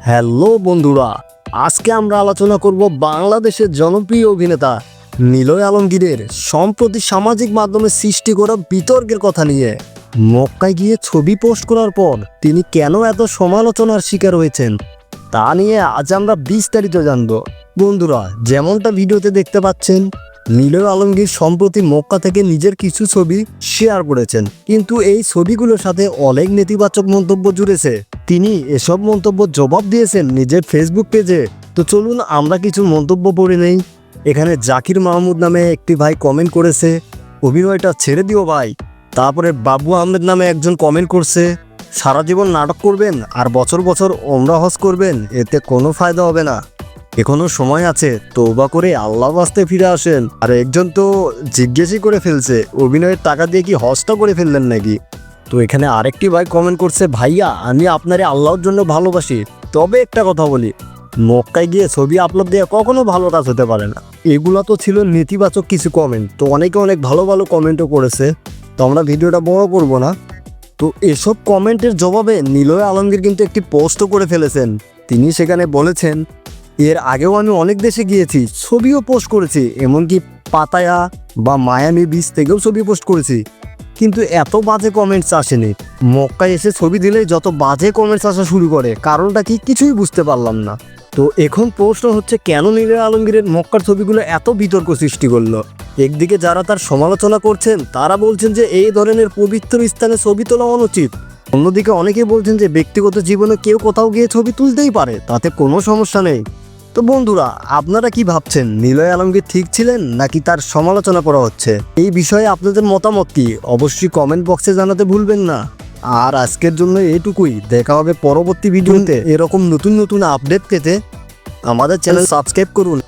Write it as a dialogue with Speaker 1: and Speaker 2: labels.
Speaker 1: Hello বন্ধুরা, আজকে আমরা আলোচনা করব বাংলাদেশের জনপ্রিয় অভিনেতা নিলয় আলমগীরের সম্প্রতি সামাজিক মাধ্যমে সৃষ্টি করা বিতর্কের কথা নিয়ে। মক্কায় গিয়ে ছবি পোস্ট করার পর তিনি কেন এত সমালোচনার শিকার হয়েছেন তা নিয়ে আজ আমরা বিস্তারিত জানব। বন্ধুরা, যেমনটা ভিডিওতে দেখতে পাচ্ছেন, নিলয় আলমগীর সম্প্রতি মক্কা থেকে নিজের কিছু ছবি শেয়ার করেছেন, কিন্তু এই ছবিগুলোর সাথে অনেক নেতিবাচক মন্তব্য জুড়েছে। তিনি এসব মন্তব্য জবাব দিয়েছেন নিজের ফেসবুক পেজে। তো চলুন আমরা কিছু মন্তব্য পড়ে নেই। এখানে জাকির মাহমুদ নামে একটি ভাই কমেন্ট করেছে, অভিনয়টা ছেড়ে দিও ভাই। তারপরে বাবু আহমেদ নামে একজন কমেন্ট করছে, সারা জীবন নাটক করবেন আর বছর বছর ওমরা হজ করবেন, এতে কোনো ফায়দা হবে না, এখনো সময় আছে, তওবা করে আল্লাহ বাস্তে ফিরে আসেন। আর একজন তো জিজ্ঞেসই করে ফেলছে, অভিনয়ের টাকা দিয়ে কি হজটা করে ফেললেন নাকি। তো এখানে আরেকটি ভাই কমেন্ট করছে, ভাইয়া আমি আপনারে আল্লাহর জন্য ভালোবাসি, তবে একটা কথা বলি, মক্কায় গিয়ে ছবি আপলোড দেওয়া কখনো ভালো কাজ হতে পারে না। এগুলো তো ছিল নেতিবাচক কিছু কমেন্ট, তো অনেকে অনেক ভালো ভালো কমেন্টও করেছে, তো আমরা ভিডিওটা বড় করব না। তো এসব কমেন্টের জবাবে নিলয় আলমগীর কিন্তু একটি পোস্টও করে ফেলেছেন। তিনি সেখানে বলেছেন, এর আগেও আমি অনেক দেশে গিয়েছি, ছবিও পোস্ট করেছি, এমনকি পাতায়া বা মায়ামি বিচ থেকেও ছবি পোস্ট করেছি, কিন্তু এত বাজে কমেন্টস আসেনি। মক্কায় এসে ছবি দিলেই যত বাজে কমেন্টস আসা শুরু করে, কারণটা কি কিছুই বুঝতে পারলাম না। তো এখন প্রশ্ন হচ্ছে, কেন নিলয় আলমগীরের মক্কার ছবিগুলো এত বিতর্ক সৃষ্টি করলো? একদিকে যারা তার সমালোচনা করছেন তারা বলছেন যে এই ধরনের পবিত্র স্থানে ছবি তোলা অনুচিত, অন্যদিকে অনেকেই বলছেন যে ব্যক্তিগত জীবনে কেউ কোথাও গিয়ে ছবি তুলতেই পারে, তাতে কোনো সমস্যা নেই। তো বন্ধুরা, আপনারা কি ভাবছেন, নিলয় আলমগীর ঠিক ছিলেন নাকি তার সমালোচনা করা হচ্ছে? এই বিষয়ে আপনাদের মতামত কি অবশ্যই কমেন্ট বক্সে জানাতে ভুলবেন না। আর আজকের জন্য এটুকুই, দেখা হবে পরবর্তী ভিডিওতে। এরকম নতুন নতুন আপডেট পেতে আমাদের চ্যানেল সাবস্ক্রাইব করুন।